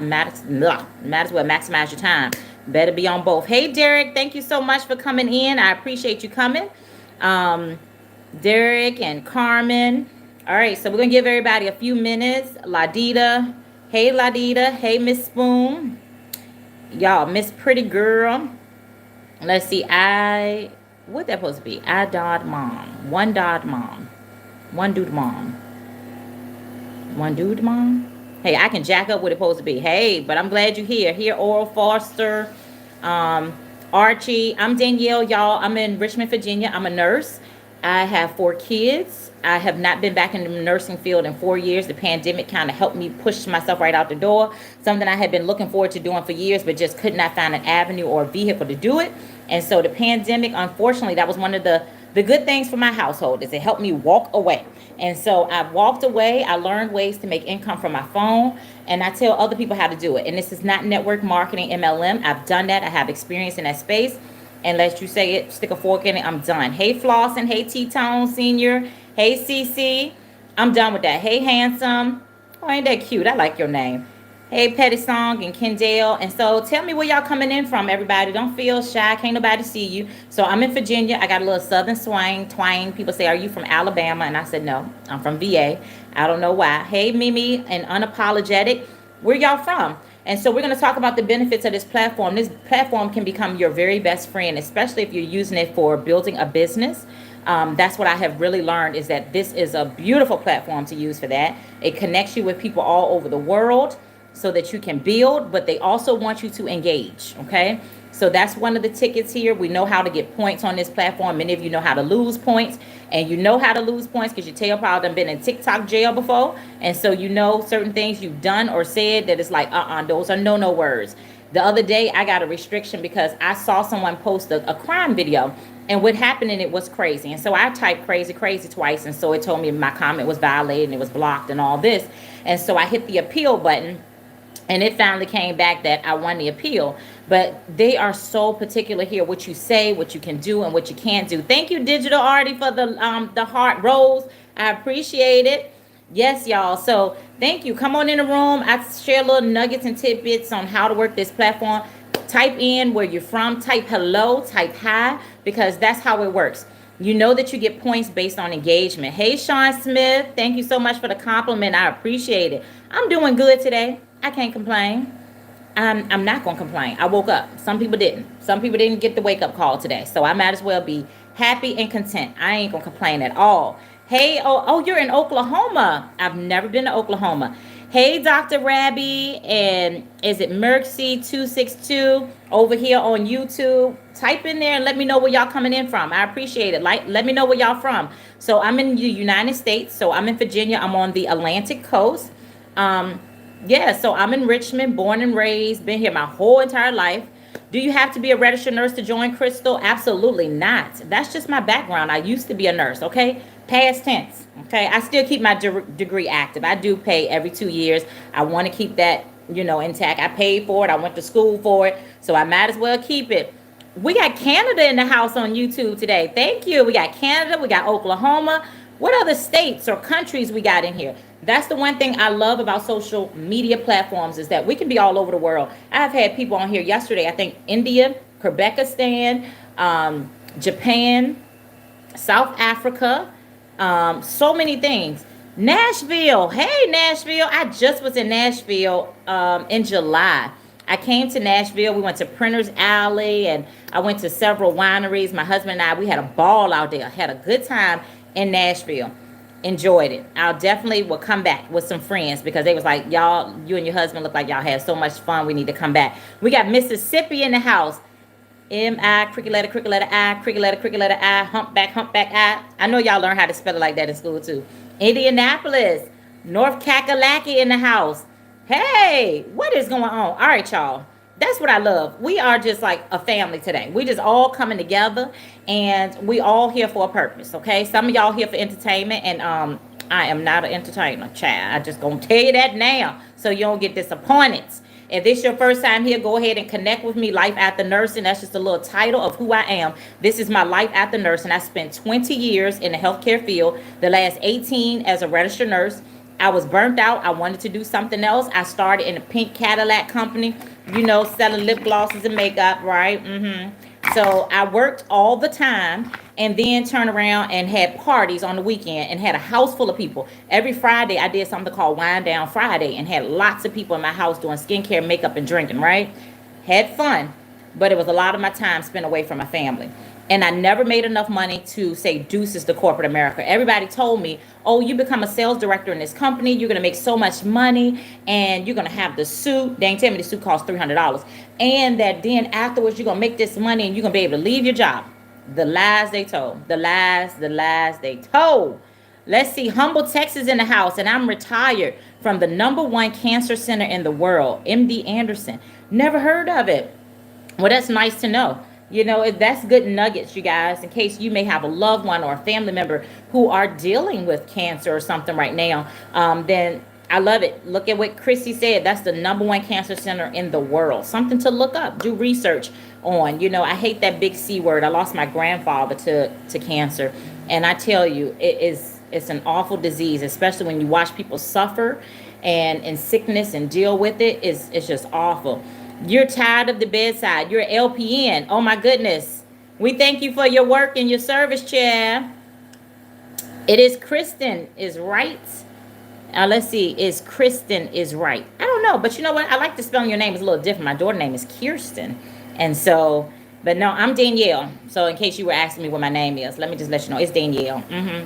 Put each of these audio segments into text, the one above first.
Might as well maximize your time. Better be on both. Hey, Derek, thank you so much for coming in. I appreciate you coming. Um, Derek and Carmen. All right, so we're gonna give everybody a few minutes. Ladita, hey Ladita, hey Miss Spoon, y'all, Miss Pretty Girl. Let's see, what that supposed to be? I dot mom, one dot mom, one dude mom, one dude mom. Hey, I can jack up what it's supposed to be. Hey, but I'm glad you're here. Here, Oral Foster, um, Archie. I'm Danielle, y'all. I'm in Richmond, Virginia. I'm a nurse. I have 4 kids. I have not been back in the nursing field in 4 years. The pandemic kind of helped me push myself right out the door. Something I had been looking forward to doing for years, but just could not find an avenue or a vehicle to do it. And so the pandemic, unfortunately, that was one of the good things for my household is it helped me walk away. And so I walked away. I learned ways to make income from my phone, and I tell other people how to do it. And this is not network marketing, MLM. I've done that. I have experience in that space. And let you say it, stick a fork in it, I'm done. Hey, Floss, and hey, T-Tone Senior. Hey, CC. I'm done with that. Hey, Handsome. Oh, ain't that cute? I like your name. Hey, Petty Song and Kendall. And so tell me where y'all coming in from, everybody. Don't feel shy. Can't nobody see you. So I'm in Virginia. I got a little southern twang. People say, are you from Alabama? And I said, no, I'm from VA. I don't know why. Hey, Mimi and Unapologetic. Where y'all from? And so we're going to talk about the benefits of this platform. This platform can become your very best friend, especially if you're using it for building a business. That's what I have really learned is that this is a beautiful platform to use for that. It connects you with people all over the world so that you can build, but they also want you to engage, okay? So that's one of the tickets here. We know how to get points on this platform. Many of you know how to lose points, and you know how to lose points because your tail probably done been in TikTok jail before, and so you know certain things you've done or said that it's like, those are no words. The other day, I got a restriction because I saw someone post a crime video, and what happened in it was crazy. And so I typed crazy twice, and so it told me my comment was violated and it was blocked and all this. And so I hit the appeal button, and it finally came back that I won the appeal. But they are so particular here, what you say, what you can do, and what you can't do. Thank you, Digital Artie, for the heart rose. I appreciate it. Yes, y'all. So thank you. Come on in the room. I share little nuggets and tidbits on how to work this platform. Type in where you're from. Type hello. Type hi, because that's how it works. You know that you get points based on engagement. Hey, Sean Smith. Thank you so much for the compliment. I appreciate it. I'm doing good today. I can't complain. I'm not going to complain. I woke up. Some people didn't. Some people didn't get the wake up call today. So I might as well be happy and content. I ain't going to complain at all. Hey, you're in Oklahoma. I've never been to Oklahoma. Hey, Dr. Rabbi, and is it Mercy262 over here on YouTube? Type in there and let me know where y'all coming in from. I appreciate it. Let me know where y'all from. So I'm in the United States. So I'm in Virginia. I'm on the Atlantic coast. Yeah, so I'm in Richmond, born and raised, been here my whole entire life. Do you have to be a registered nurse to join Crystal? Absolutely not. That's just my background. I used to be a nurse, okay? Past tense, okay? I still keep my degree active. I do pay every 2 years. I want to keep that, intact. I paid for it. I went to school for it, so I might as well keep it. We got Canada in the house on YouTube today. Thank you. We got Canada. We got Oklahoma. What other states or countries we got in here? That's the one thing I love about social media platforms is that we can be all over the world. I've had people on here yesterday, I think India, Kyrgyzstan, Japan, South Africa, so many things. Nashville. Hey, Nashville. I just was in Nashville in July. I came to Nashville. We went to Printer's Alley, and I went to several wineries. My husband and I, we had a ball out there. Had a good time in Nashville. Enjoyed it. I'll definitely will come back with some friends because they was like, y'all, you and your husband look like y'all had so much fun. We need to come back. We got Mississippi in the house. M-I, cricket letter, I, cricket letter, I, humpback, I. I know y'all learned how to spell it like that in school too. Indianapolis, North Kakalaki in the house. Hey, what is going on? All right, y'all. That's what I love. We are just like a family today. We just all coming together, and we all here for a purpose, okay? Some of y'all here for entertainment, and I am not an entertainer, child. I just gonna tell you that now so you don't get disappointed. If this is your first time here, go ahead and connect with me. Life After Nursing. That's just a little title of who I am. This is my life after nursing. I spent 20 years in the healthcare field, the last 18 as a registered nurse. I was burnt out. I wanted to do something else. I started in a pink Cadillac company, selling lip glosses and makeup, right? So I worked all the time and then turned around and had parties on the weekend and had a house full of people. Every Friday, I did something called Wind Down Friday and had lots of people in my house doing skincare, makeup, and drinking, right? Had fun, but it was a lot of my time spent away from my family. And I never made enough money to say deuces to corporate America. Everybody told me, oh, you become a sales director in this company, you're gonna make so much money, and you're gonna have the suit. They ain't tell me the suit costs $300. And that then afterwards you're gonna make this money and you're gonna be able to leave your job. The lies they told. The lies they told. Let's see, Humble, Texas in the house, and I'm retired from the #1 cancer center in the world, MD Anderson. Never heard of it. Well, that's nice to know. That's good nuggets, you guys, in case you may have a loved one or a family member who are dealing with cancer or something right now. Then I love it. Look at what Chrissy said. That's the #1 cancer center in the world. Something to look up, do research on. I hate that big C word. I lost my grandfather to cancer. And I tell you, it's an awful disease, especially when you watch people suffer and in sickness and deal with it. It's just awful. You're tired of the bedside. You're LPN. Oh my goodness. We thank you for your work and your service, Chair. It is Kristen is right. Let's see. Is Kristen is right. I don't know, but you know what? I like the spelling your name is a little different. My daughter's name is Kirsten. And so, but no, I'm Danielle. So in case you were asking me what my name is, let me just let you know. It's Danielle.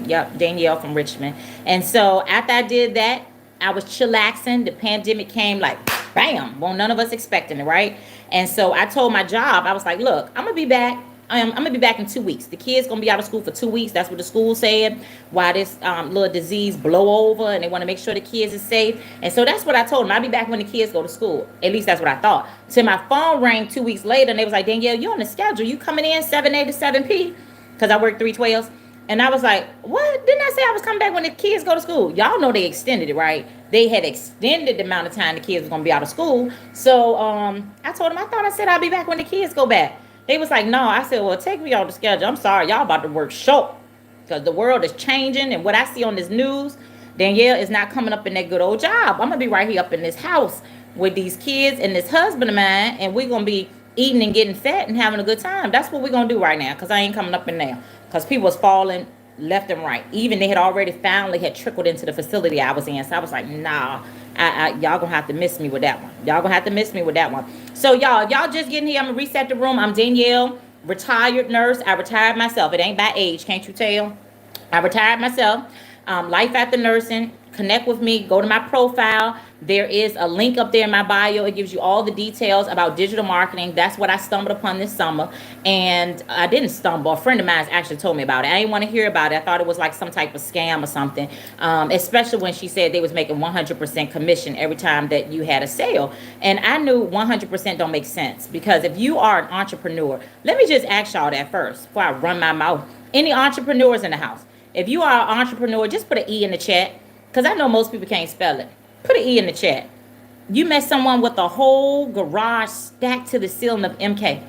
Yep, Danielle from Richmond. And so after I did that, I was chillaxing. The pandemic came like, bam, well, none of us expecting it, right? And so I told my job, I was like, look, I'm going to be back. I'm going to be back in 2 weeks. The kids going to be out of school for 2 weeks. That's what the school said. Why this little disease blow over, and they want to make sure the kids are safe. And so that's what I told them. I'll be back when the kids go to school. At least that's what I thought. Till my phone rang 2 weeks later, and they was like, Danielle, you on the schedule. You coming in 7A to 7P? Because I work 312s. And I was like, what? Didn't I say I was coming back when the kids go to school? Y'all know they extended it, right? They had extended the amount of time the kids was going to be out of school. So I told them, I thought I said I'll be back when the kids go back. They was like, no. I said, well, take me off the schedule. I'm sorry. Y'all about to work short because the world is changing. And what I see on this news, Danielle is not coming up in that good old job. I'm going to be right here up in this house with these kids and this husband of mine. And we're going to be eating and getting fat and having a good time. That's what we're going to do right now because I ain't coming up in there. Because people was falling left and right. Even they had already finally had trickled into the facility I was in. So I was like, nah, y'all gonna have to miss me with that one. Y'all gonna have to miss me with that one. So y'all just getting here. I'm gonna reset the room. I'm Danielle, retired nurse. I retired myself. It ain't by age, can't you tell? I retired myself. Life after nursing. Connect with me. Go to my profile. There is a link up there in my bio. It gives you all the details about digital marketing. That's what I stumbled upon this summer. And I didn't stumble. A friend of mine actually told me about it. I didn't want to hear about it. I thought it was like some type of scam or something. Especially when she said they was making 100% commission every time that you had a sale. And I knew 100% don't make sense. Because if you are an entrepreneur, let me just ask y'all that first before I run my mouth. Any entrepreneurs in the house? If you are an entrepreneur, just put an E in the chat. Because I know most people can't spell it. Put an E in the chat. You met someone with a whole garage stacked to the ceiling of MK.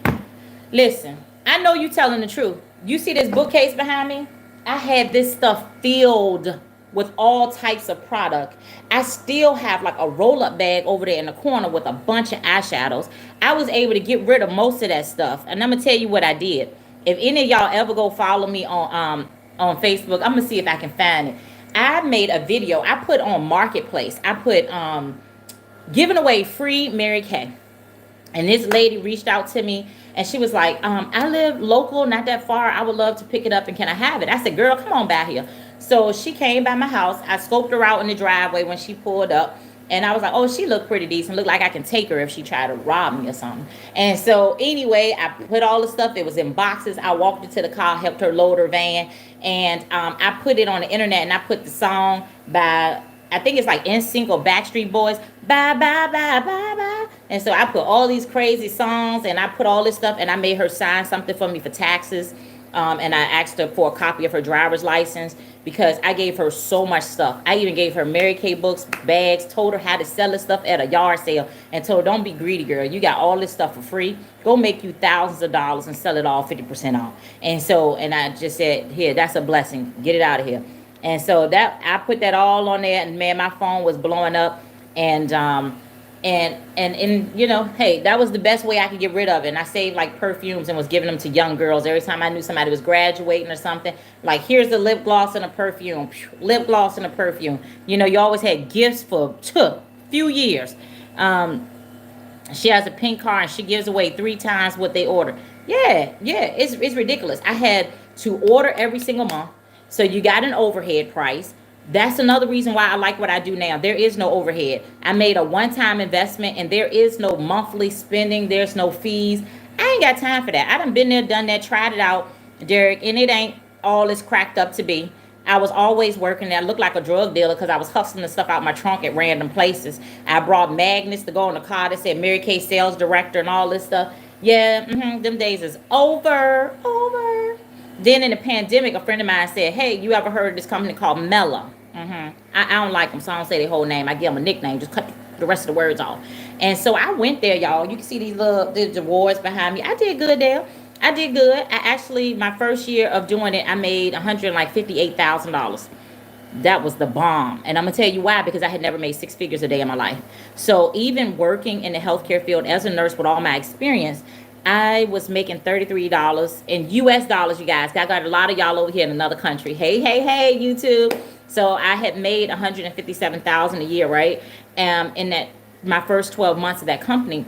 Listen, I know you telling the truth. You see this bookcase behind me? I had this stuff filled with all types of product. I still have like a roll-up bag over there in the corner with a bunch of eyeshadows. I was able to get rid of most of that stuff. And I'm going to tell you what I did. If any of y'all ever go follow me on Facebook, I'm going to see if I can find it. I made a video. I put on Marketplace. I put giving away free Mary Kay. And this lady reached out to me and she was like, I live local, not that far. I would love to pick it up and can I have it? I said, girl, come on by here. So she came by my house. I scoped her out in the driveway when she pulled up. And I was like, oh, she looked pretty decent. Looked like I can take her if she tried to rob me or something. And so anyway, I put all the stuff. It was in boxes. I walked into the car, helped her load her van. And I put it on the internet and I put the song by, I think it's like NSYNC or Backstreet Boys. Bye, bye, bye, bye, bye. And so I put all these crazy songs and I put all this stuff and I made her sign something for me for taxes. And I asked her for a copy of her driver's license because I gave her so much stuff. I even gave her Mary Kay books, bags, told her how to sell this stuff at a yard sale, and told her, don't be greedy, girl. You got all this stuff for free. Go make you thousands of dollars and sell it all 50% off. And so, and I just said, here, that's a blessing. Get it out of here. And so that I put that all on there, and man, my phone was blowing up. And and you know, hey, that was the best way I could get rid of it. And I saved like perfumes and was giving them to young girls every time I knew somebody was graduating or something. Like, here's a lip gloss and a perfume, lip gloss and a perfume. You know, you always had gifts for few years. She has a pink car and she gives away 3 times what they order. Yeah, it's ridiculous. I had to order every single month, so you got an overhead price. That's another reason why I like what I do now. There is no overhead. I made a one-time investment, and there is no monthly spending. There's no fees. I ain't got time for that. I done been there, done that, tried it out, Derek, and it ain't all it's cracked up to be. I was always working there. I looked like a drug dealer because I was hustling the stuff out my trunk at random places. I brought magnets to go in the car that said Mary Kay Sales Director and all this stuff. Yeah, them days is over. Then in the pandemic, a friend of mine said, hey, you ever heard of this company called Mela? I don't like them, so I don't say their whole name. I give them a nickname, just cut the rest of the words off. And so I went there, y'all. You can see these little the awards behind me. I did good there. I did good. I actually, my first year of doing it, I made $158,000. That was the bomb. And I'm going to tell you why, because I had never made 6 figures a day in my life. So even working in the healthcare field as a nurse with all my experience, I was making $33 in US dollars, you guys. I got a lot of y'all over here in another country. Hey, YouTube. So I had made $157,000 a year, right? In that my first 12 months of that company.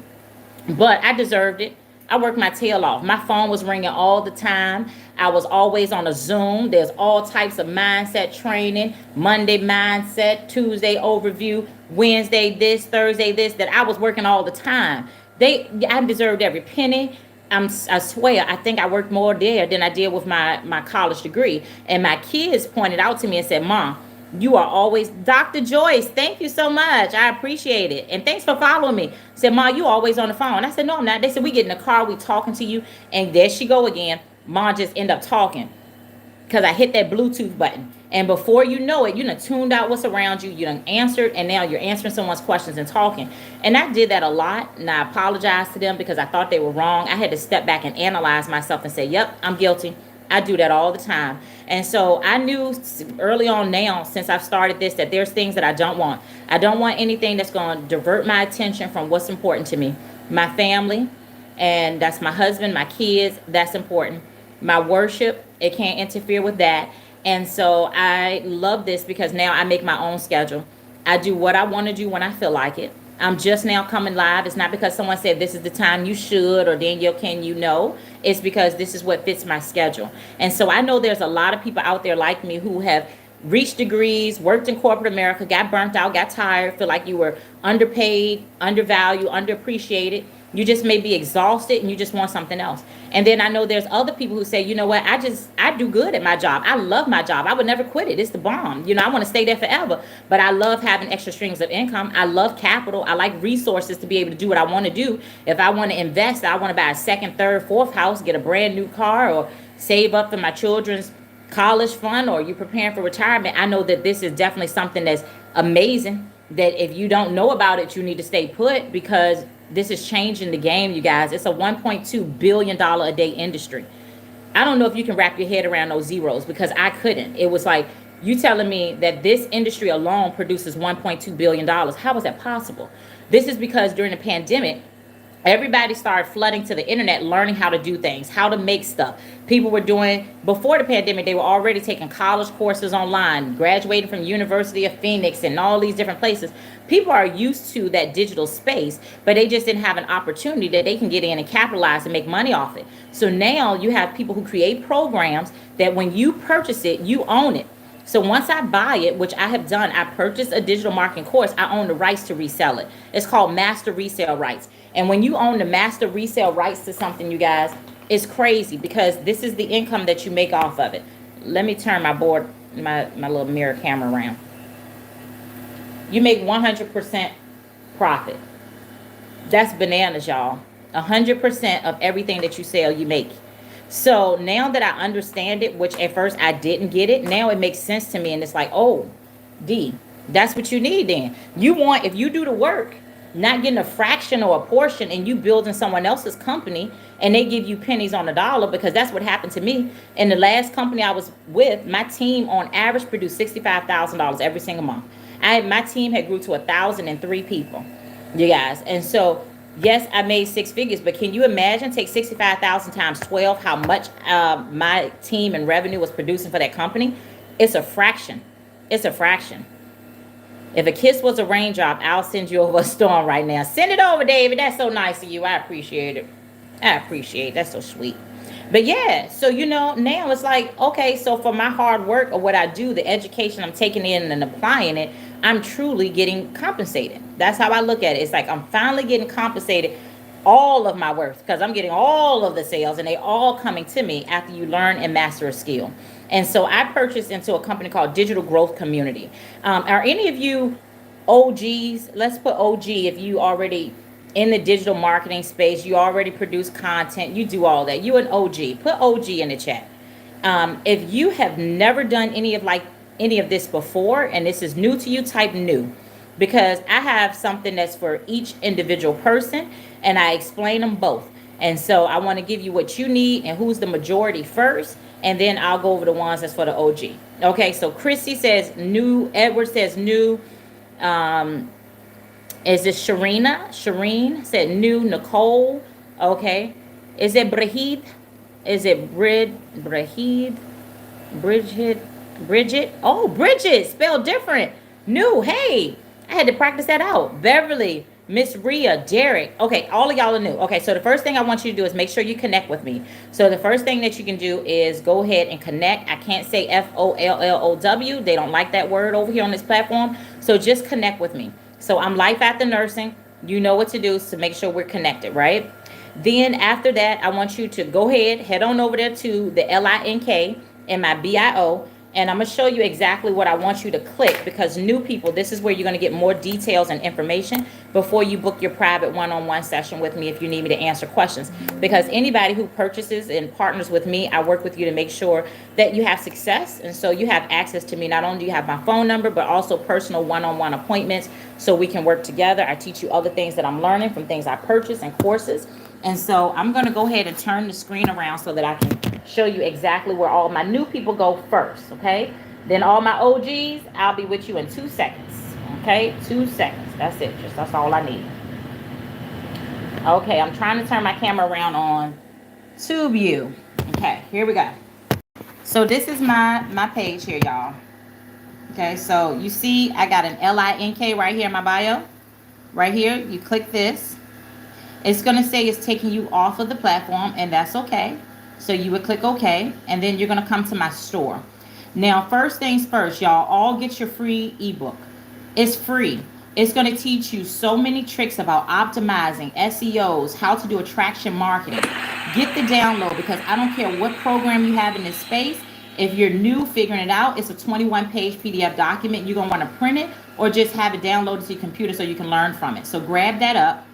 But I deserved it. I worked my tail off. My phone was ringing all the time. I was always on a Zoom. There's all types of mindset training. Monday mindset, Tuesday overview, Wednesday this, Thursday this, that I was working all the time. I deserved every penny. I swear, I think I worked more there than I did with my college degree. And my kids pointed out to me and said, Mom, you are always, Dr. Joyce, thank you so much. I appreciate it. And thanks for following me. Said, Mom, you always on the phone. I said, no, I'm not. They said, we get in the car, we talking to you. And there she go again. Mom just end up talking because I hit that Bluetooth button. And before you know it, you done tuned out what's around you. You done answered, and now you're answering someone's questions and talking. And I did that a lot, and I apologized to them because I thought they were wrong. I had to step back and analyze myself and say, yep, I'm guilty. I do that all the time. And so I knew early on now, since I've started this, that there's things that I don't want. I don't want anything that's going to divert my attention from what's important to me. My family, and that's my husband, my kids, that's important. My worship, it can't interfere with that. And so I love this because now I make my own schedule. I do what I want to do when I feel like it. I'm just now coming live. It's not because someone said this is the time you should, or Danielle, can you know? It's because this is what fits my schedule. And so I know there's a lot of people out there like me who have reached degrees, worked in corporate America, got burnt out, got tired, feel like you were underpaid, undervalued, underappreciated. You just may be exhausted and you just want something else. And then I know there's other people who say, you know what, I do good at my job. I love my job. I would never quit it. It's the bomb. You know, I want to stay there forever. But I love having extra streams of income. I love capital. I like resources to be able to do what I want to do. If I want to invest, I want to buy a second, third, fourth house, get a brand new car, or save up for my children's college fund, or you preparing for retirement. I know that this is definitely something that's amazing, that if you don't know about it, you need to stay put, because this is changing the game, you guys. It's a $1.2 billion a day industry. I don't know if you can wrap your head around those zeros, because I couldn't. It was like, you telling me that this industry alone produces $1.2 billion. How is that possible? This is because during the pandemic, everybody started flooding to the internet, learning how to do things, how to make stuff. People were doing, before the pandemic, they were already taking college courses online, graduating from University of Phoenix and all these different places. People are used to that digital space, but they just didn't have an opportunity that they can get in and capitalize and make money off it. So now you have people who create programs that when you purchase it, you own it. So once I buy it, which I have done, I purchased a digital marketing course, I own the rights to resell it. It's called master resale rights. And when you own the master resale rights to something, you guys, it's crazy, because this is the income that you make off of it. Let me turn my board, my little mirror camera around. You make 100% profit. That's bananas, y'all. 100% of everything that you sell, you make. So now that I understand it, which at first I didn't get it, now it makes sense to me. And it's like, oh, D, that's what you need then. You want, if you do the work, not getting a fraction or a portion, and you building someone else's company and they give you pennies on the dollar, because that's what happened to me. In the last company I was with, my team on average produced $65,000 every single month. My team had grew to 1,003 people, you guys. And so yes, I made six figures, but can you imagine, take 65,000 times 12, how much my team and revenue was producing for that company? It's a fraction. It's a fraction. If a kiss was a raindrop, I'll send you over a storm right now. Send it over, David. That's so nice of you. I appreciate it. I appreciate it. That's so sweet. But yeah, so now it's like, okay, so for my hard work or what I do, the education I'm taking in and applying it, I'm truly getting compensated. That's how I look at it. It's like I'm finally getting compensated all of my worth, because I'm getting all of the sales, and they all coming to me after you learn and master a skill. And so I purchased into a company called Digital Growth Community. Are any of you OGs? Let's put OG if you already in the digital marketing space, you already produce content, you do all that. You an OG. Put OG in the chat. If you have never done any of this before and this is new to you, type new, because I have something that's for each individual person and I explain them both. And so I want to give you what you need and who's the majority first, and then I'll go over the ones that's for the OG. Okay, so Chrissy says new. Edward says new. Is it Sharina? Shireen said new. Nicole. Okay. Is it Brahid? Is it Brahid? Bridget? Oh, Bridget. Spelled different. New. Hey, I had to practice that out. Beverly. Miss Rhea, Derek. Okay, all of y'all are new. Okay, so the first thing I want you to do is make sure you connect with me. So the first thing that you can do is go ahead and connect. I can't say FOLLOW. They don't like that word over here on this platform. So just connect with me. So I'm Life After Nursing. You know what to do to make sure we're connected, right? Then after that, I want you to go ahead, head on over there to the LINK and my BIO. And I'm going to show you exactly what I want you to click, because new people, this is where you're going to get more details and information before you book your private one-on-one session with me if you need me to answer questions. Because anybody who purchases and partners with me, I work with you to make sure that you have success. And so you have access to me. Not only do you have my phone number, but also personal one-on-one appointments so we can work together. I teach you other things that I'm learning from things I purchase and courses. And so I'm going to go ahead and turn the screen around so that I can show you exactly where all my new people go first, okay? Then all my OGs, I'll be with you in 2 seconds, okay? 2 seconds. That's it. That's all I need. Okay, I'm trying to turn my camera around on TubeView. Okay, here we go. So this is my page here, y'all. Okay, so you see I got an LINK right here in my bio. Right here, you click this. It's going to say it's taking you off of the platform, and that's okay. So you would click OK, and then you're going to come to my store. Now, first things first, y'all, all get your free ebook. It's free. It's going to teach you so many tricks about optimizing, SEOs, how to do attraction marketing. Get the download, because I don't care what program you have in this space. If you're new figuring it out, it's a 21-page PDF document. You're going to want to print it or just have it downloaded to your computer so you can learn from it. So grab that up.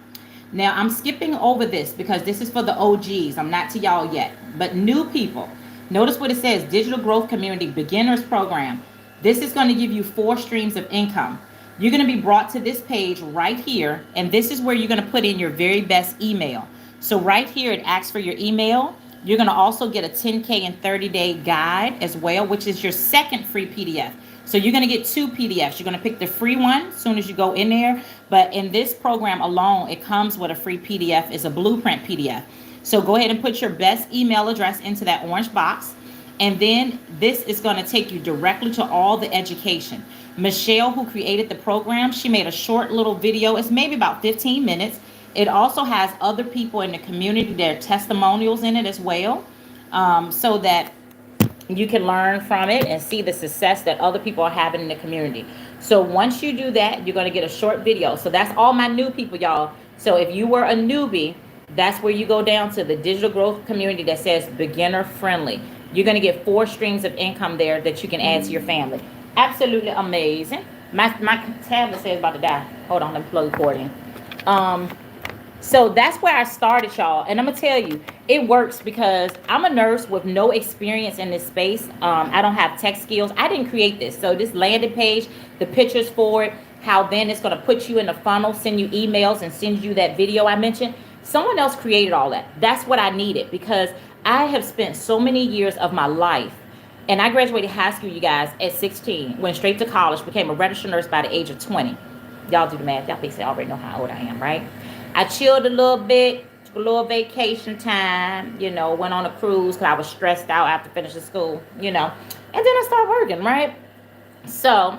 Now, I'm skipping over this because this is for the OGs. I'm not to y'all yet. But new people, notice what it says, Digital Growth Community Beginners Program. This is going to give you 4 streams of income. You're going to be brought to this page right here, and this is where you're going to put in your very best email. So right here, it asks for your email. You're going to also get a 10K and 30-day guide as well, which is your second free PDF. So you're going to get 2 PDFs. You're going to pick the free one as soon as you go in there. But in this program alone, it comes with a free PDF. It's a blueprint PDF. So go ahead and put your best email address into that orange box. And then this is going to take you directly to all the education. Michelle, who created the program, she made a short little video. It's maybe about 15 minutes. It also has other people in the community, their testimonials in it as well, so that you can learn from it and see the success that other people are having in the community. So once you do that, you're going to get a short video. So that's all my new people, y'all. So if you were a newbie, that's where you go down to the Digital Growth Community that says beginner friendly. You're going to get 4 streams of income there that you can add to your family. Absolutely amazing. My tablet says about to die. Hold on, let me plug the cord in. So that's where I started, y'all. And I'm going to tell you, it works because I'm a nurse with no experience in this space. I don't have tech skills. I didn't create this. So this landing page, the pictures for it, how then it's going to put you in the funnel, send you emails, and send you that video I mentioned. Someone else created all that. That's what I needed, because I have spent so many years of my life, and I graduated high school, you guys, at 16, went straight to college, became a registered nurse by the age of 20. Y'all do the math. Y'all basically already know how old I am, right? I chilled a little bit, took a little vacation time, you know, went on a cruise because I was stressed out after finishing school, you know, and then I started working, right? So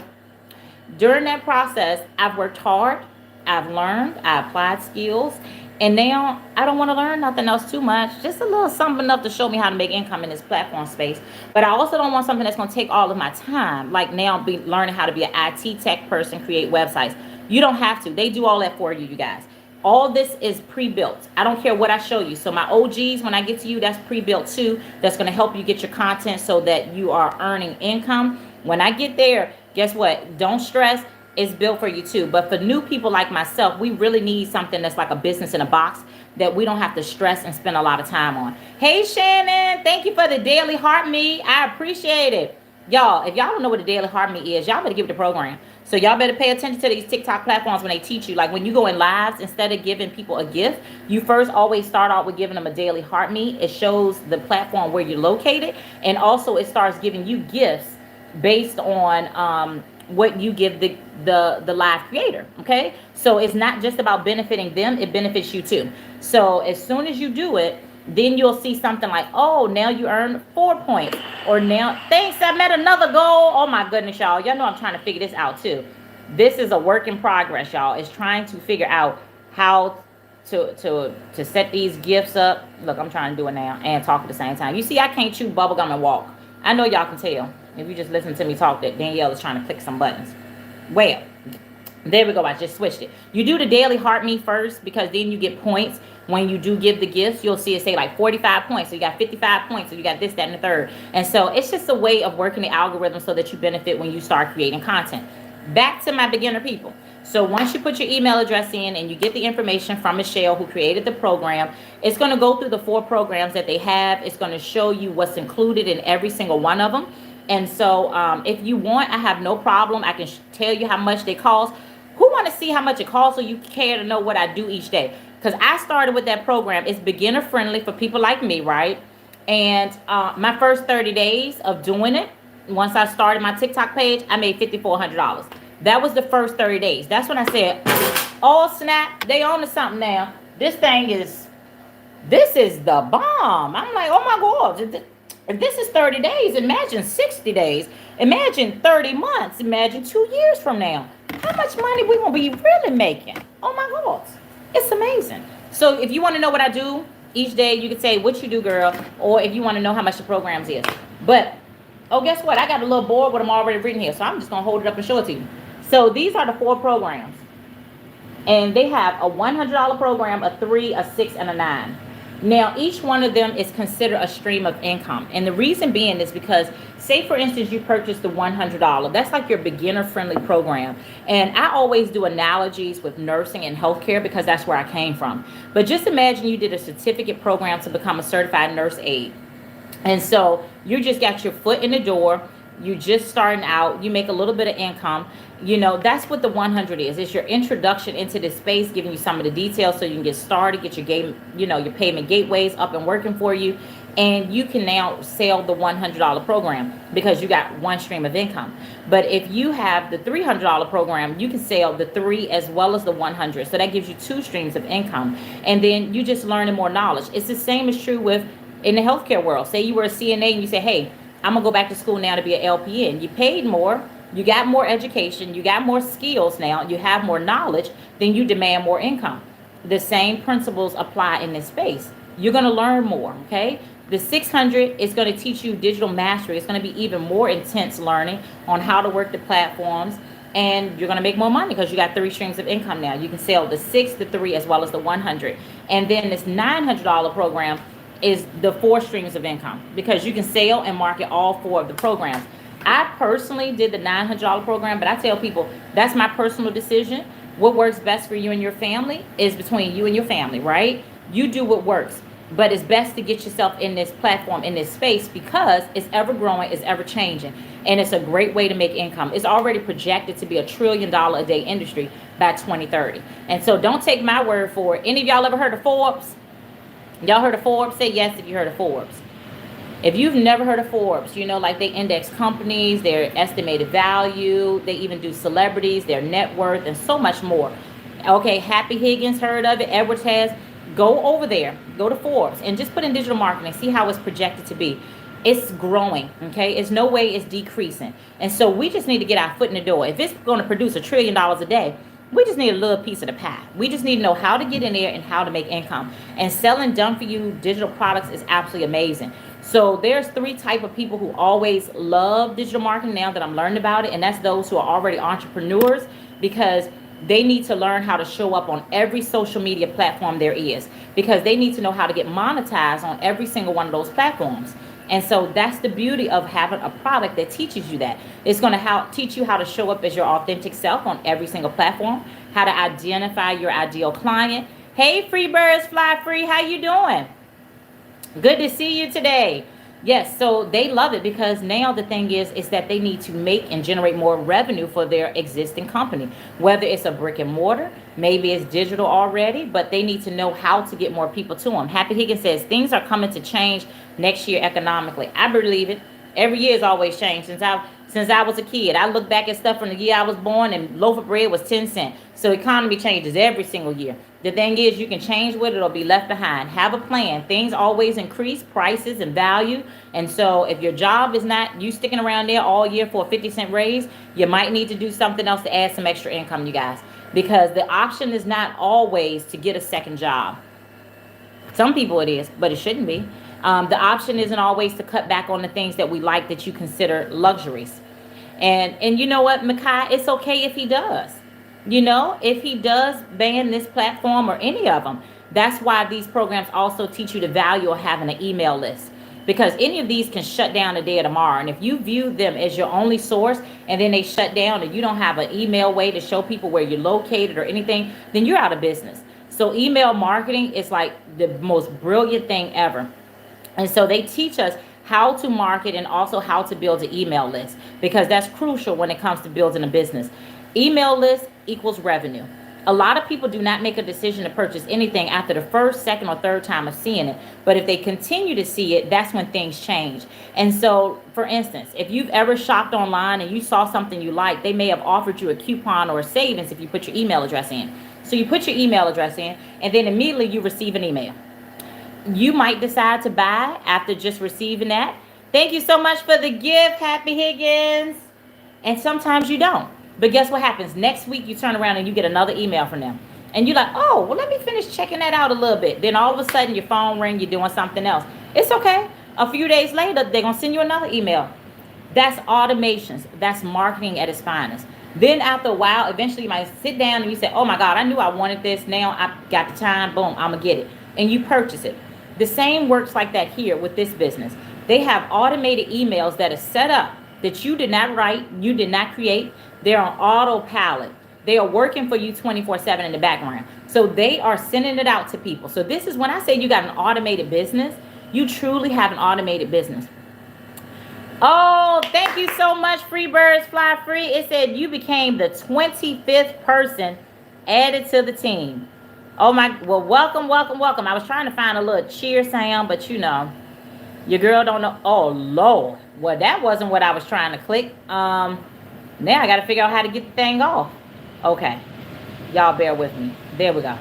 during that process, I've worked hard, I've learned, I applied skills, and now I don't want to learn nothing else too much. Just a little something enough to show me how to make income in this platform space. But I also don't want something that's going to take all of my time. Like now be learning how to be an IT tech person, create websites. You don't have to. They do all that for you, you guys. All this is pre-built. I don't care what I show you. So my OGs, when I get to you, that's pre-built too. That's going to help you get your content so that you are earning income. When I get there, guess what? Don't stress. It's built for you too. But for new people like myself, we really need something that's like a business in a box that we don't have to stress and spend a lot of time on. Hey, Shannon, thank you for the daily heart meet. I appreciate it. Y'all, if y'all don't know what a daily heart meet is, y'all better give it the program. So y'all better pay attention to these TikTok platforms when they teach you. Like when you go in lives, instead of giving people a gift, you first always start out with giving them a daily heart meet. It shows the platform where you're located. And also it starts giving you gifts based on what you give the live creator. Okay, so it's not just about benefiting them, it benefits you too. So as soon as you do it, then you'll see something like, oh, now you earned 4 points, or now thanks, I met another goal. Oh my goodness, y'all know I'm trying to figure this out too. This is a work in progress, y'all. It's trying to figure out how to set these gifts up. Look, I'm trying to do it now and talk at the same time. You see, I can't chew bubblegum and walk. I know y'all can tell if you just listen to me talk that Danielle is trying to click some buttons. Well, there we go. I just switched it. You do the daily heart meet first, because then you get points. When you do give the gifts, you'll see it say like 45 points. So you got 55 points. So you got this, that, and the third. And so it's just a way of working the algorithm so that you benefit when you start creating content. Back to my beginner people. So once you put your email address in and you get the information from Michelle, who created the program, it's going to go through the 4 programs that they have. It's going to show you what's included in every single one of them. And so if you want, I have no problem. I can tell you how much they cost. Who want to see how much it costs, so you care to know what I do each day? Because I started with that program. It's beginner friendly for people like me, right? And my first 30 days of doing it, once I started my TikTok page, I made $5,400. That was the first 30 days. That's when I said, oh snap, they on to something now. This is the bomb. I'm like, oh my God. If this is 30 days, imagine 60 days. Imagine 30 months. Imagine 2 years from now. How much money we gonna be really making? Oh my God. It's amazing. So if you want to know what I do each day, you can say what you do, girl. Or if you want to know how much the programs is. But, oh, guess what? I got a little board with them already written here. So I'm just going to hold it up and show it to you. So these are the 4 programs. And they have a $100 program, a 3, a 6, and a 9. Now, each one of them is considered a stream of income. And the reason being is because, say, for instance, you purchased the $100. That's like your beginner-friendly program. And I always do analogies with nursing and healthcare because that's where I came from. But just imagine you did a certificate program to become a certified nurse aide. And so you just got your foot in the door. You're just starting out. You make a little bit of income. You know, that's what the 100 is. It's your introduction into this space, giving you some of the details so you can get started, get your game, you know, your payment gateways up and working for you. And you can now sell the $100 program because you got one stream of income. But if you have the $300 program, you can sell the 3 as well as the 100. So that gives you 2 streams of income. And then you just learning more knowledge. It's the same as true with in the healthcare world. Say you were a CNA and you say, hey, I'm going to go back to school now to be an LPN. You paid more. You got more education. You got more skills now. You have more knowledge. Then you demand more income. The same principles apply in this space. You're going to learn more, okay? The 600 is going to teach you digital mastery. It's going to be even more intense learning on how to work the platforms. And you're going to make more money because you got 3 streams of income now. You can sell the 6, the 3, as well as the 100. And then this $900 program is the 4 streams of income because you can sell and market all 4 of the programs. I personally did the $900 program, but I tell people that's my personal decision. What works best for you and your family is between you and your family, right? You do what works. But it's best to get yourself in this platform, in this space, because it's ever growing, it's ever changing. And it's a great way to make income. It's already projected to be $1 trillion a day industry by 2030. And so don't take my word for it. Any of y'all ever heard of Forbes? Y'all heard of Forbes? Say yes if you heard of Forbes. If you've never heard of Forbes, you know, like they index companies, their estimated value, they even do celebrities, their net worth, and so much more. Okay, Happy Higgins heard of it, Edwards has. Go over there, go to Forbes, and just put in digital marketing, see how it's projected to be. It's growing, okay? It's no way it's decreasing. And so we just need to get our foot in the door. If it's going to produce $1 trillion a day, we just need a little piece of the pie. We just need to know how to get in there and how to make income. And selling done-for-you digital products is absolutely amazing. So there's 3 type of people who always love digital marketing now that I'm learning about it, and that's those who are already entrepreneurs, because they need to learn how to show up on every social media platform there is, because they need to know how to get monetized on every single one of those platforms. And so that's the beauty of having a product that teaches you that. It's going to teach you how to show up as your authentic self on every single platform, how to identify your ideal client. Hey, free birds fly free. How you doing? Good to see you today. Yes, so they love it, because now the thing is that they need to make and generate more revenue for their existing company. Whether it's a brick and mortar, maybe it's digital already, but they need to know how to get more people to them. Happy Higgins says, things are coming to change next year economically. I believe it. Every year has always changed since I was a kid. I look back at stuff from the year I was born, and loaf of bread was 10 cents. So economy changes every single year. The thing is, you can change with it or be left behind. Have a plan. Things always increase, prices and value. And so if your job is not you sticking around there all year for a 50-cent raise, you might need to do something else to add some extra income, you guys. Because the option is not always to get a second job. Some people it is, but it shouldn't be. The option isn't always to cut back on the things that we like that you consider luxuries. And you know what, Makai, it's okay if he does. You know, if he does ban this platform or any of them. That's why these programs also teach you the value of having an email list. Because any of these can shut down today or tomorrow. And if you view them as your only source and then they shut down and you don't have an email way to show people where you're located or anything, then you're out of business. So email marketing is like the most brilliant thing ever. And so they teach us how to market and also how to build an email list, because that's crucial when it comes to building a business. Email list equals revenue. A lot of people do not make a decision to purchase anything after the first, second, or third time of seeing it. But if they continue to see it, that's when things change. And so, for instance, if you've ever shopped online and you saw something you liked, they may have offered you a coupon or a savings if you put your email address in. So you put your email address in, and then immediately you receive an email. You might decide to buy after just receiving that. Thank you so much for the gift, Happy Higgins. And sometimes you don't. But guess what happens? Next week, you turn around and you get another email from them. And you're like, oh, well, let me finish checking that out a little bit. Then all of a sudden, your phone rings, you're doing something else. It's okay. A few days later, they're going to send you another email. That's automations. That's marketing at its finest. Then after a while, eventually you might sit down and you say, oh my God, I knew I wanted this. Now I got the time. Boom, I'm going to get it. And you purchase it. The same works like that here with this business. They have automated emails that are set up that you did not write, you did not create. They're on autopilot. They are working for you 24/7 in the background. So they are sending it out to people. So this is when I say you got an automated business, you truly have an automated business. Oh, thank you so much, Free Birds Fly Free. It said you became the 25th person added to the team. Oh my, well, welcome, welcome, welcome. I was trying to find a little cheer sound, but you know, your girl don't know. Oh, Lord. Well, that wasn't what I was trying to click. Now I got to figure out how to get the thing off. Okay. Y'all bear with me. There we go.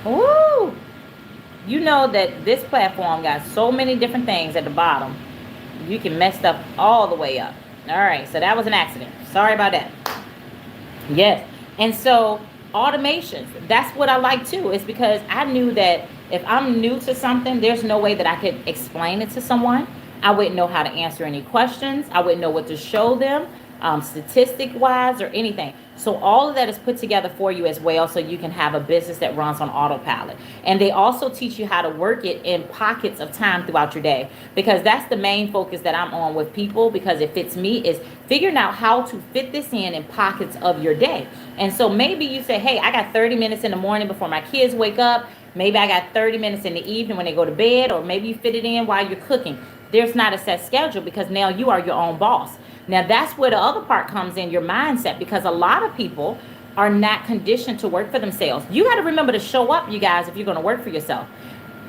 Woo! You know that this platform got so many different things at the bottom. You can mess stuff all the way up. All right. So that was an accident. Sorry about that. Yes. And so automations, that's what I like too. It's because I knew that if I'm new to something, there's no way that I could explain it to someone. I wouldn't know how to answer any questions. I wouldn't know what to show them, statistic wise or anything. So all of that is put together for you as well, so you can have a business that runs on autopilot. And they also teach you how to work it in pockets of time throughout your day, because that's the main focus that I'm on with people, because it fits me, is figuring out how to fit this in pockets of your day. And so maybe you say, hey, I got 30 minutes in the morning before my kids wake up. Maybe I got 30 minutes in the evening when they go to bed, or maybe you fit it in while you're cooking. There's not a set schedule because now you are your own boss. Now that's where the other part comes in, your mindset, because a lot of people are not conditioned to work for themselves. You got to remember to show up, you guys, if you're going to work for yourself.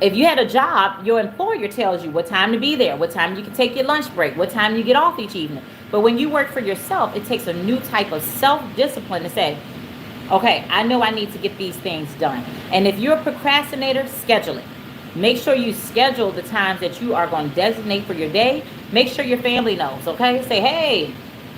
If you had a job, your employer tells you what time to be there, what time you can take your lunch break, what time you get off each evening. But when you work for yourself, it takes a new type of self-discipline to say, okay, I know I need to get these things done. And if you're a procrastinator, schedule it. Make sure you schedule the times that you are going to designate for your day. Make sure your family knows, okay? Say, hey,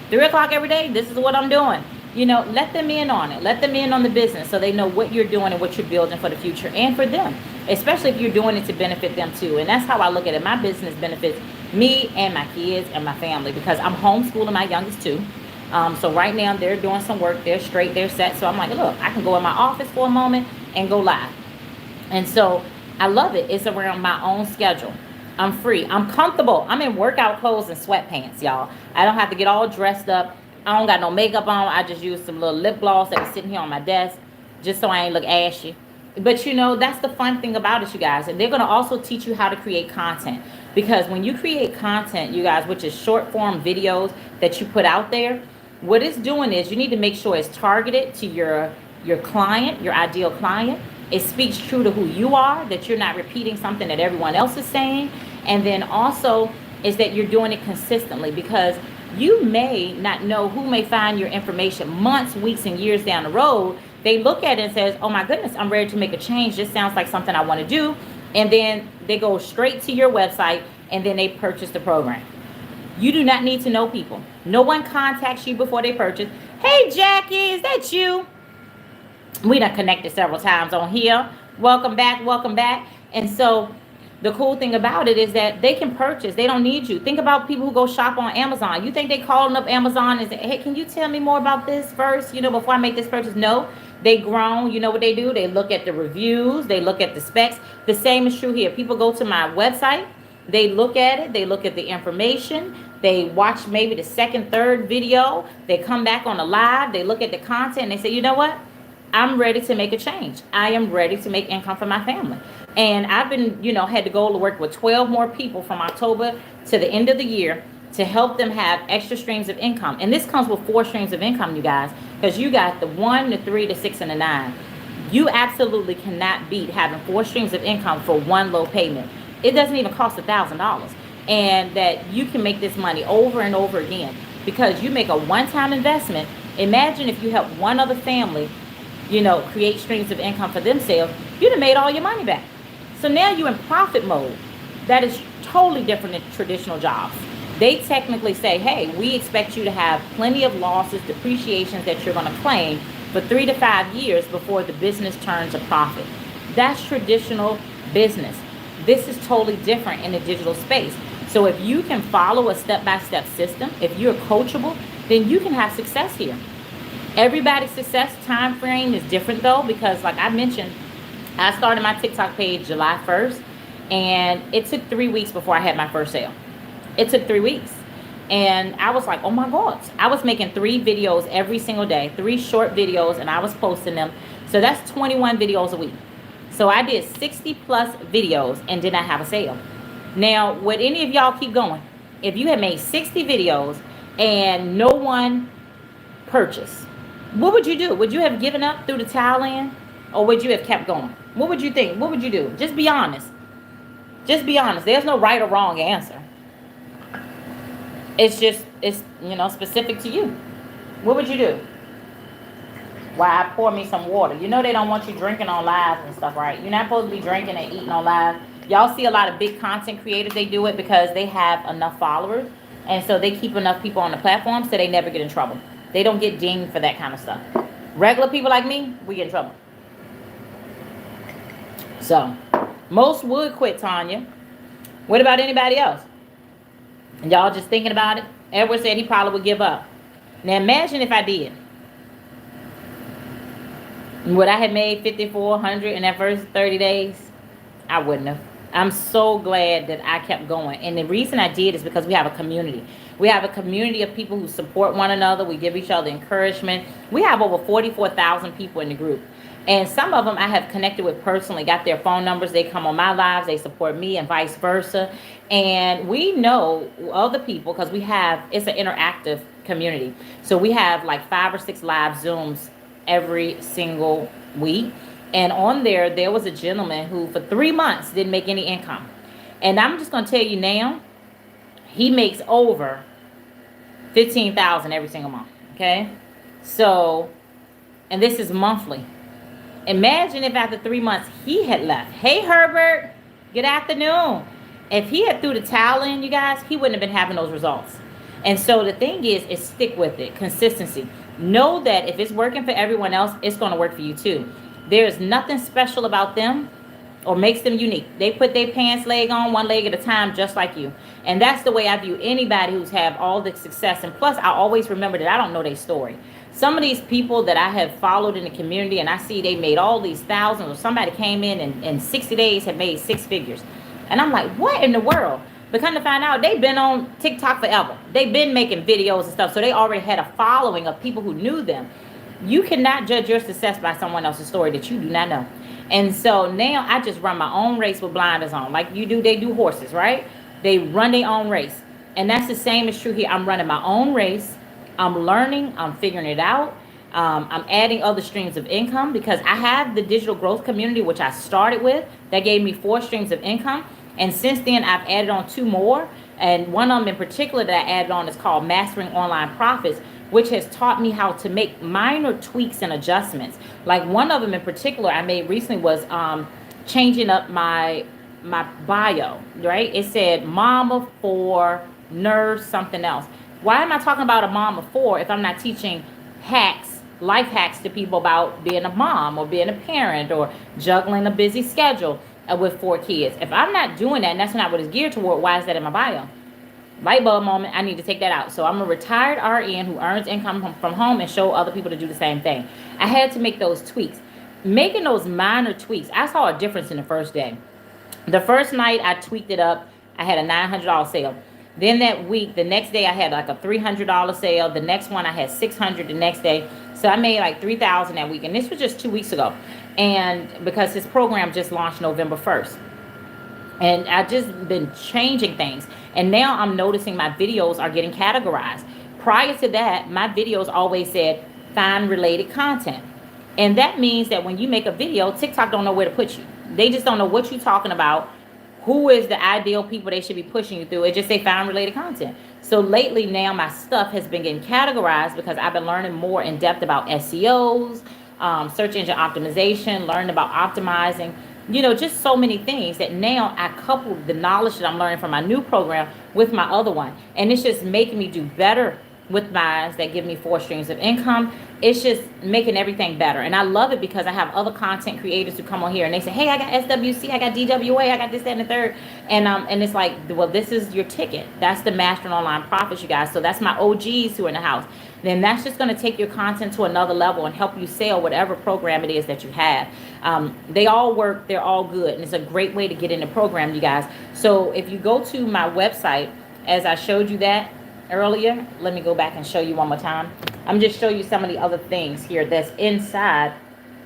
3 o'clock every day, this is what I'm doing. You know, let them in on it. Let them in on the business so they know what you're doing and what you're building for the future and for them, especially if you're doing it to benefit them too. And that's how I look at it. My business benefits me and my kids and my family because I'm homeschooling my youngest too. So right now they're doing some work. They're straight. They're set. So I'm like, look, I can go in my office for a moment and go live. And so I love it. It's around my own schedule. I'm free. I'm comfortable. I'm in workout clothes and sweatpants, y'all. I don't have to get all dressed up. I don't got no makeup on. I just use some little lip gloss that was sitting here on my desk just so I ain't look ashy. But you know, that's the fun thing about it, you guys. And they're going to also teach you how to create content. Because when you create content, you guys, which is short form videos that you put out there, what it's doing is you need to make sure it's targeted to your client, your ideal client. It speaks true to who you are, that you're not repeating something that everyone else is saying. And then also is that you're doing it consistently, because you may not know who may find your information months, weeks, and years down the road. They look at it and says, oh my goodness, I'm ready to make a change. This sounds like something I want to do. And then they go straight to your website and then they purchase the program. You do not need to know people. No one contacts you before they purchase. Hey, Jackie, is that you? We done connected several times on here. Welcome back, welcome back. And so the cool thing about it is that they can purchase. They don't need you. Think about people who go shop on Amazon. You think they calling up Amazon and say, hey, can you tell me more about this first, before I make this purchase? No, they grown. You know what they do? They look at the reviews. They look at the specs. The same is true here. People go to my website. They look at it. They look at the information. They watch maybe the second, third video. They come back on the live. They look at the content and they say, you know what? I'm ready to make a change. I am ready to make income for my family. And I've been, had the goal to work with 12 more people from October to the end of the year to help them have extra streams of income. And this comes with 4 streams of income, you guys, because you got the 1, the 3, the 6, and the 9. You absolutely cannot beat having 4 streams of income for one low payment. It doesn't even cost $1,000. And that you can make this money over and over again because you make a one-time investment. Imagine if you help one other family create streams of income for themselves, you'd have made all your money back. So now you're in profit mode. That is totally different than traditional jobs. They technically say, hey, we expect you to have plenty of losses, depreciations that you're going to claim for 3 to 5 years before the business turns a profit. That's traditional business. This is totally different in the digital space. So if you can follow a step-by-step system, if you're coachable, then you can have success here. Everybody's success time frame is different though, because like I mentioned, I started my TikTok page July 1st and it took 3 weeks before I had my first sale. It took 3 weeks. And I was like, oh my God. I was making 3 videos every single day, 3 short videos, and I was posting them. So that's 21 videos a week. So I did 60 plus videos and did not have a sale. Now, would any of y'all keep going? If you had made 60 videos and no one purchased, what would you do? Would you have given up, threw the towel in, or would you have kept going? What would you think? What would you do? Just be honest. Just be honest. There's no right or wrong answer. It's specific to you. What would you do? Why, I pour me some water. They don't want you drinking on live and stuff, right? You're not supposed to be drinking and eating on live. Y'all see a lot of big content creators, they do it because they have enough followers. And so they keep enough people on the platform so they never get in trouble. They don't get dinged for that kind of stuff. Regular people like me, we get in trouble. So, most would quit, Tanya. What about anybody else? Y'all just thinking about it? Edward said he probably would give up. Now imagine if I did. Would I have made $5,400 in that first 30 days? I wouldn't have. I'm so glad that I kept going. And the reason I did is because we have a community. We have a community of people who support one another. We give each other encouragement. We have over 44,000 people in the group. And some of them I have connected with personally, got their phone numbers. They come on my lives, they support me, and vice versa. And we know other people because it's an interactive community. So we have like 5 or 6 live Zooms every single week. And on there was a gentleman who for 3 months didn't make any income. And I'm just going to tell you now, he makes over 15,000 every single month. Okay. So, and this is monthly. Imagine if after 3 months he had left. Hey, Herbert, good afternoon. If he had threw the towel in, you guys, he wouldn't have been having those results. And so the thing is stick with it. Consistency. Know that if it's working for everyone else, it's going to work for you too. There's nothing special about them or makes them unique. They put their pants leg on one leg at a time, just like you. And that's the way I view anybody who's had all the success. And plus, I always remember that I don't know their story. Some of these people that I have followed in the community and I see they made all these thousands, or somebody came in and in 60 days had made 6 figures. And I'm like, what in the world? But come to find out, they've been on TikTok forever. They've been making videos and stuff. So they already had a following of people who knew them. You cannot judge your success by someone else's story that you do not know. And so now I just run my own race with blinders on. Like you do, they do horses, right? They run their own race. And that's the same is true here. I'm running my own race. I'm learning. I'm figuring it out. I'm adding other streams of income because I have the digital growth community, which I started with. That gave me 4 streams of income. And since then, I've added on 2 more. And one of them in particular that I added on is called Mastering Online Profits, which has taught me how to make minor tweaks and adjustments. Like one of them in particular I made recently was changing up my bio, right? It said mom of 4, nurse, something else. Why am I talking about a mom of 4 if I'm not teaching hacks, life hacks to people about being a mom or being a parent or juggling a busy schedule with 4 kids? If I'm not doing that and that's not what it's geared toward, why is that in my bio? Light bulb moment, I need to take that out. So I'm a retired RN who earns income from home and show other people to do the same thing. I had to make those tweaks. Making those minor tweaks, I saw a difference in the first day. The first night I tweaked it up. I had a $900 sale. Then that week, the next day I had like a $300 sale. The next one I had $600 the next day. So I made like $3,000 that week. And this was just 2 weeks ago. And because his program just launched November 1st. And I've just been changing things. And now I'm noticing my videos are getting categorized. Prior to that, my videos always said find related content. And that means that when you make a video, TikTok don't know where to put you. They just don't know what you're talking about. Who is the ideal people they should be pushing you through? It just say find related content. So lately now my stuff has been getting categorized because I've been learning more in depth about SEOs, search engine optimization, learning about optimizing, just so many things that now I couple the knowledge that I'm learning from my new program with my other one. And it's just making me do better with mine that give me 4 streams of income. It's just making everything better. And I love it because I have other content creators who come on here and they say, hey, I got SWC, I got DWA, I got this, that, and the third. And it's like, well, this is your ticket. That's the Mastering Online Profits, you guys. So that's my OGs who are in the house. Then that's just going to take your content to another level and help you sell whatever program it is that you have. They all work. They're all good. And it's a great way to get in the program, you guys. So if you go to my website, as I showed you that earlier, let me go back and show you one more time. I'm just showing you some of the other things here that's inside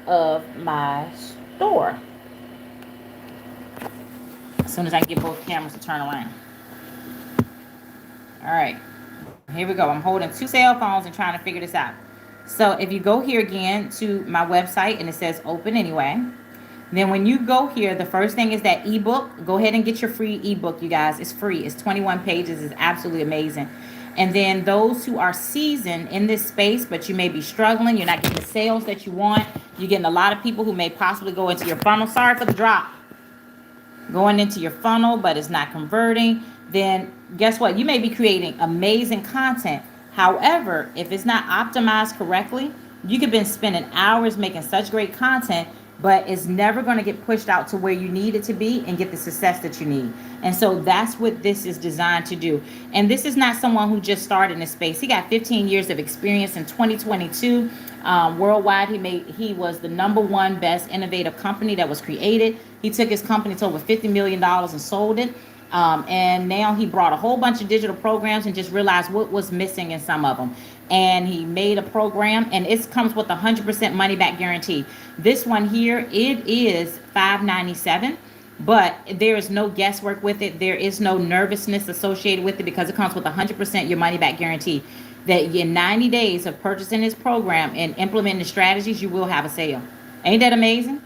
of my store. As soon as I get both cameras to turn around. All right. Here we go. I'm holding 2 cell phones and trying to figure this out. So if you go here again to my website and it says open anyway, then when you go here, the first thing is that ebook. Go ahead and get your free ebook, you guys. It's free. It's 21 pages. It's absolutely amazing. And then those who are seasoned in this space, but you may be struggling, you're not getting the sales that you want, you're getting a lot of people who may possibly go into your funnel. Sorry for the drop. Going into your funnel, but it's not converting. Then guess what? You may be creating amazing content. However, if it's not optimized correctly, you could be spending hours making such great content, but it's never going to get pushed out to where you need it to be and get the success that you need. And so that's what this is designed to do. And this is not someone who just started in this space. He got 15 years of experience in 2022. Worldwide, he was the #1 best innovative company that was created. He took his company to over $50 million and sold it. And now he brought a whole bunch of digital programs and just realized what was missing in some of them. and he made a program, and it comes with 100% money back guarantee. This one here, it is $597, but there is no guesswork with it. There is no nervousness associated with it because it comes with 100% your money back guarantee. That in 90 days of purchasing this program and implementing the strategies, you will have a sale. Ain't that amazing?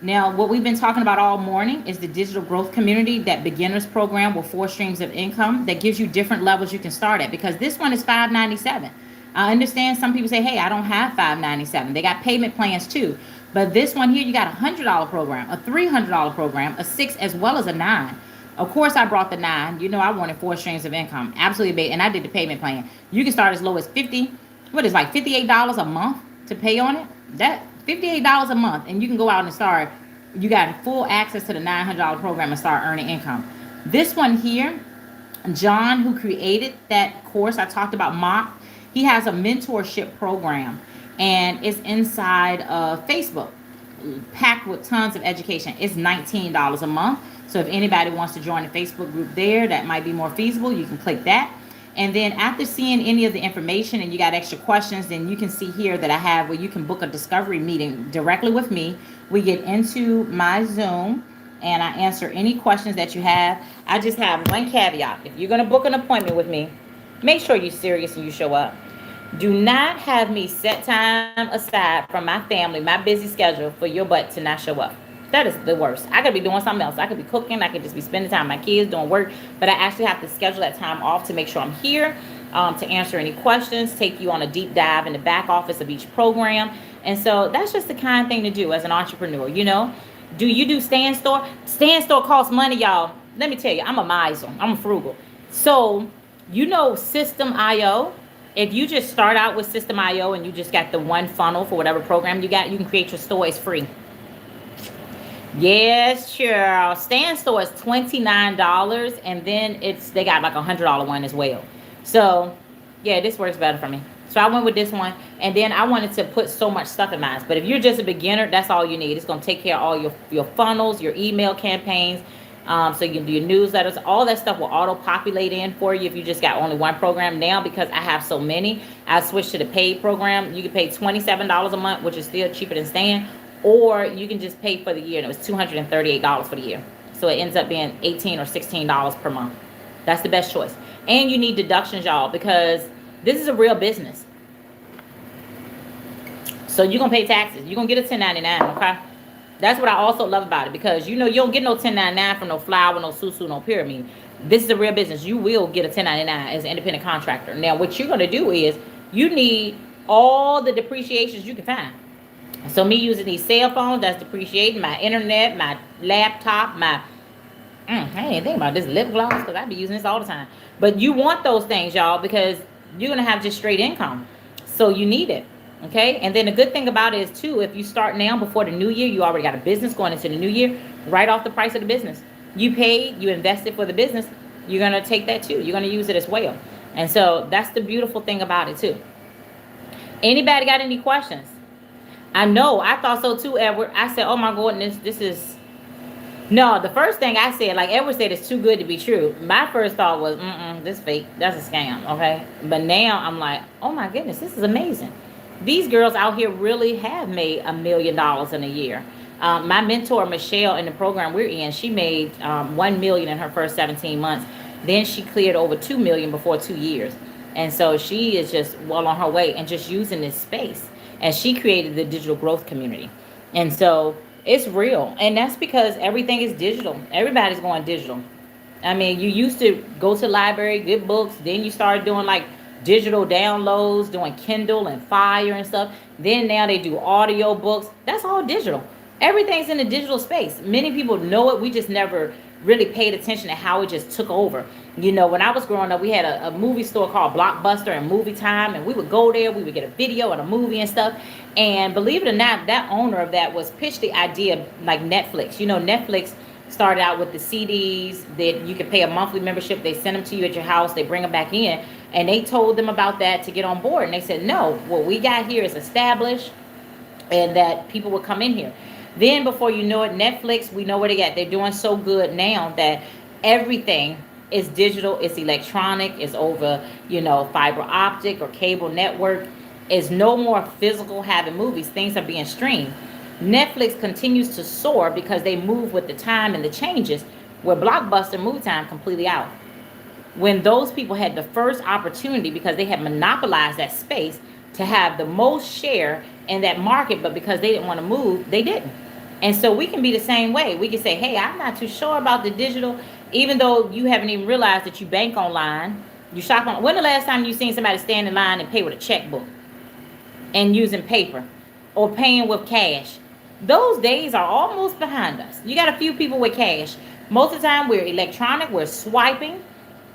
Now, what we've been talking about all morning is the digital growth community, that beginners program with 4 streams of income that gives you different levels you can start at, because this one is $597. I understand some people say, hey, I don't have $597. They got payment plans too. But this one here, you got a $100 program, a $300 program, a 6, as well as a 9. Of course, I brought the 9. You know, I wanted 4 streams of income. Absolutely. And I did the payment plan. You can start as low as like $58 a month to pay on it. That $58 a month, and you can go out and start. You got full access to the $900 program and start earning income. This one here, John, who created that course I talked about, Mock, he has a mentorship program, and it's inside of Facebook, packed with tons of education. It's $19 a month. So if anybody wants to join the Facebook group there, that might be more feasible. You can click that. And then after seeing any of the information and you got extra questions, then you can see here that I have where you can book a discovery meeting directly with me. We get into my Zoom and I answer any questions that you have. I just have one caveat. If you're going to book an appointment with me, make sure you're serious and you show up. Do not have me set time aside from my family, my busy schedule, for your butt to not show up. That is the worst. I could be doing something else. I could be cooking. I could just be spending time with my kids doing work. But I actually have to schedule that time off to make sure I'm here to answer any questions, take you on a deep dive in the back office of each program. And so that's just the kind of thing to do as an entrepreneur, you know. Do you do stand store? Stand store costs money, y'all. Let me tell you, I'm a miser. I'm a frugal. So, you know, System.io. If you just start out with System.io and you just got the one funnel for whatever program you got, you can create your store. It's free. Yes, sure. Stand store is $29, and then they got like $100 one as well. So yeah, this works better for me. So I went with this one, and then I wanted to put so much stuff in mine. But if you're just a beginner, that's all you need. It's gonna take care of all your funnels, your email campaigns. So you can do your newsletters. All that stuff will auto-populate in for you if you just got only one program. Now, because I have so many, I switched to the paid program. You can pay $27 a month, which is still cheaper than Stand. Or you can just pay for the year, and it was $238 for the year. So it ends up being $18 or $16 per month. That's the best choice. And you need deductions, y'all, because this is a real business. So you're going to pay taxes. You're going to get a 1099, okay? That's what I also love about it, because you know you don't get no 1099 from no flower, no susu, no pyramid. This is a real business. You will get a 1099 as an independent contractor. Now, what you're going to do is you need all the depreciations you can find. So me using these cell phones, that's depreciating, my internet, my laptop, I ain't even think about this lip gloss, because I be using this all the time. But you want those things, y'all, because you're going to have just straight income. So you need it, okay? And then the good thing about it is, too, if you start now before the new year, you already got a business going into the new year, right off the price of the business. You paid, you invested for the business, you're going to take that, too. You're going to use it as well. And so that's the beautiful thing about it, too. Anybody got any questions? I know, I thought so too, Edward. I said, oh my goodness, this is... No, the first thing I said, like Edward said, it's too good to be true. My first thought was, this fake. That's a scam, okay? But now I'm like, oh my goodness, this is amazing. These girls out here really have made $1 million in a year. My mentor, Michelle, in the program we're in, she made $1 million in her first 17 months. Then she cleared over $2 million before 2 years. And so she is just well on her way and just using this space. And she created the digital growth community. And so it's real. And that's because everything is digital. Everybody's going digital. I mean, you used to go to the library, get books. Then you started doing like digital downloads, doing Kindle and Fire and stuff. Then now they do audio books. That's all digital. Everything's in the digital space. Many people know it. We just never really paid attention to how it just took over. You know, when I was growing up, we had a movie store called Blockbuster and Movie Time, and we would go there, we would get a video and a movie and stuff. And believe it or not, that owner of that was pitched the idea of like Netflix. You know, Netflix started out with the CDs that you could pay a monthly membership. They send them to you at your house. They bring them back in. And they told them about that to get on board. And they said, no, what we got here is established and that people would come in here. Then before you know it, Netflix, we know where they got. They're doing so good now that everything It's digital, it's electronic, it's over, fiber optic or cable network. It's no more physical having movies. Things are being streamed. Netflix continues to soar because they move with the time and the changes, where Blockbuster moved time completely out. When those people had the first opportunity, because they had monopolized that space to have the most share in that market, but because they didn't want to move, they didn't. And so we can be the same way. We can say, hey, I'm not too sure about the digital, even though you haven't even realized that you bank online, you shop on. When the last time you seen somebody stand in line and pay with a checkbook and using paper or paying with cash? Those days are almost behind us. You got a few people with cash. Most of the time we're electronic, we're swiping,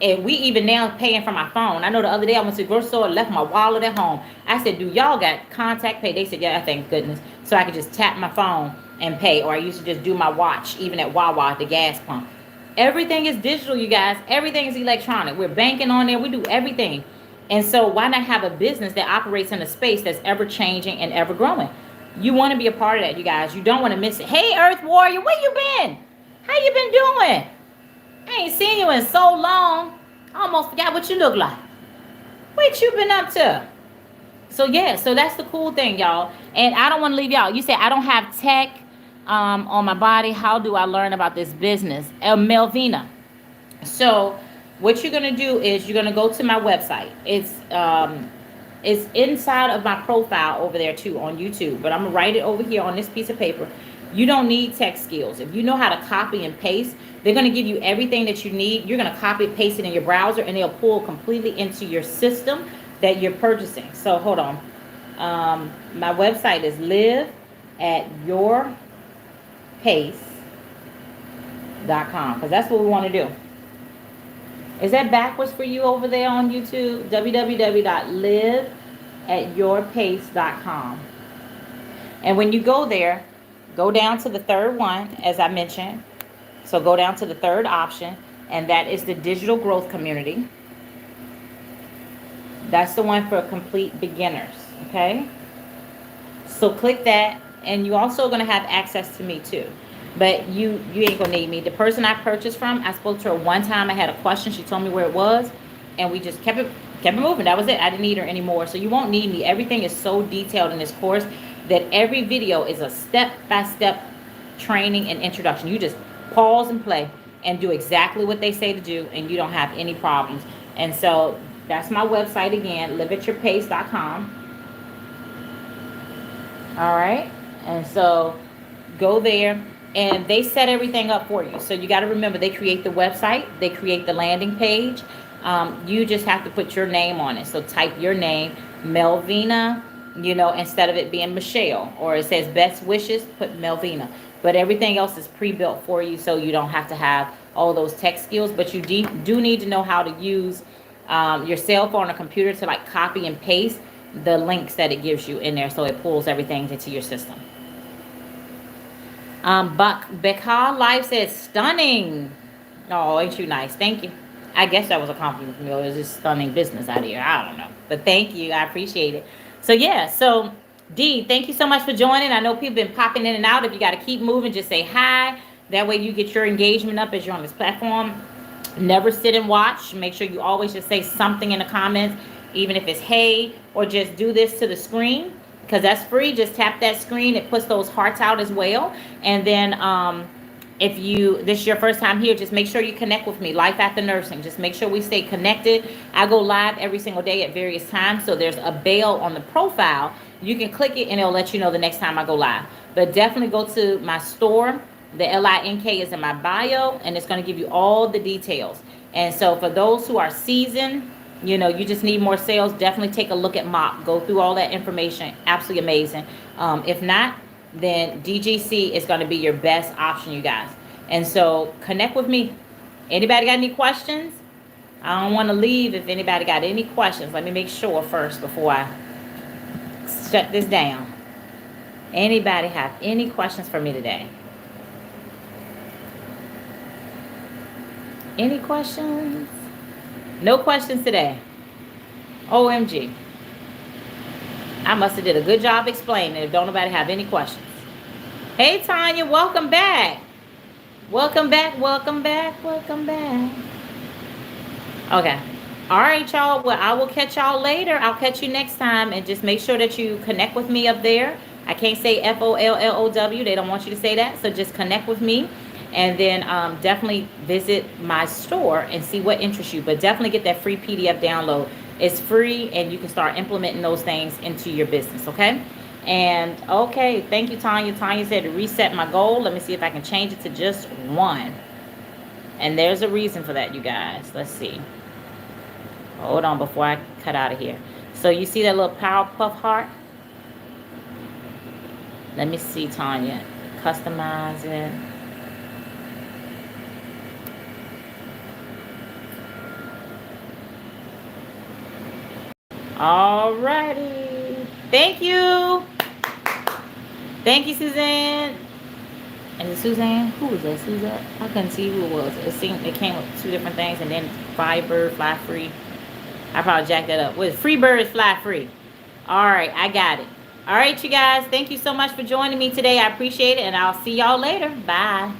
and we even now paying from my phone. I know the other day I went to the grocery store and left my wallet at home. I said, do y'all got contact pay? They said, yeah, thank goodness. So I could just tap my phone and pay. Or I used to just do my watch, even at Wawa, the gas pump. Everything is digital, you guys. Everything is electronic. We're banking on there. We do everything. And so why not have a business that operates in a space that's ever changing and ever growing? You want to be a part of that, you guys. You don't want to miss it. Hey, Earth Warrior, where you been? How you been doing? I ain't seen you in so long. I almost forgot what you look like. What you been up to? So yeah, so that's the cool thing, y'all. And I don't want to leave y'all. You say I don't have tech on my body. How do I learn about this business? Melvina. So what you're gonna do is you're gonna go to my website. It's inside of my profile over there too on YouTube. But I'm gonna write it over here on this piece of paper. You don't need tech skills. If you know how to copy and paste, they're going to give you everything that you need. You're going to copy and paste it in your browser, and they'll pull completely into your system that you're purchasing. So hold on. My website is liveatyourpace.com, because that's what we want to do. Is that backwards for you over there on YouTube? www.liveatyourpace.com. And when you go there, go down to the third one, as I mentioned. So go down to the third option, and that is the digital growth community. That's the one for complete beginners, okay? So click that, and you also going to have access to me too. But you ain't going to need me. The person I purchased from, I spoke to her one time. I had a question. She told me where it was, and we just kept it moving. That was it. I didn't need her anymore. So you won't need me. Everything is so detailed in this course that every video is a step-by-step training and introduction. You just pause and play and do exactly what they say to do, and you don't have any problems. And so that's my website again, liveatyourpace.com. All right. And so go there, and they set everything up for you. So you got to remember, they create the website, they create the landing page. You just have to put your name on it. So type your name, Melvina, instead of it being Michelle, or it says best wishes, put Melvina. But everything else is pre-built for you, so you don't have to have all those tech skills. But you do need to know how to use your cell phone or computer to like copy and paste the links that it gives you in there, so it pulls everything into your system. Becca Life says stunning. Oh, ain't you nice? Thank you. I guess that was a compliment from me. It was just stunning business out here. I don't know, but thank you. I appreciate it. So yeah, so D, thank you so much for joining. I know people been popping in and out. If you got to keep moving, just say hi. That way you get your engagement up as you're on this platform. Never sit and watch. Make sure you always just say something in the comments, even if it's hey, or just do this to the screen, because that's free. Just tap that screen. It puts those hearts out as well. And then if this is your first time here, just make sure you connect with me, Life After Nursing. Just make sure we stay connected. I go live every single day at various times, so there's a bell on the profile. You can click it, and it'll let you know the next time I go live. But definitely go to my store. The LINK is in my bio, and it's going to give you all the details. And so for those who are seasoned, you just need more sales, definitely take a look at MOP. Go through all that information. Absolutely amazing. If not, then DGC is going to be your best option, you guys. And so connect with me. Anybody got any questions? I don't want to leave if anybody got any questions. Let me make sure first before I shut this down. Anybody have any questions for me today? Any questions? No questions today. OMG. I must have did a good job explaining if don't nobody have any questions. Hey, Tanya, welcome back. Welcome back, welcome back, welcome back. Okay. All right, y'all. Well, I will catch y'all later. I'll catch you next time. And just make sure that you connect with me up there. I can't say FOLLOW. They don't want you to say that. So just connect with me. And then definitely visit my store and see what interests you. But definitely get that free PDF download. It's free and you can start implementing those things into your business. Okay. And okay. Thank you, Tanya. Tanya said to reset my goal. Let me see if I can change it to just one. And there's a reason for that, you guys. Let's see. Hold on before I cut out of here. So you see that little Powerpuff heart? Let me see, Tanya. Customize it. Alrighty. Thank you. Thank you, Suzanne. Is it Suzanne? Who was that? Suzanne? I couldn't see who it was. It came with two different things, and then Firebird, Fly Free. I probably jacked that up. With Free Birds Fly Free. All right, I got it. All right, you guys. Thank you so much for joining me today. I appreciate it, and I'll see y'all later. Bye.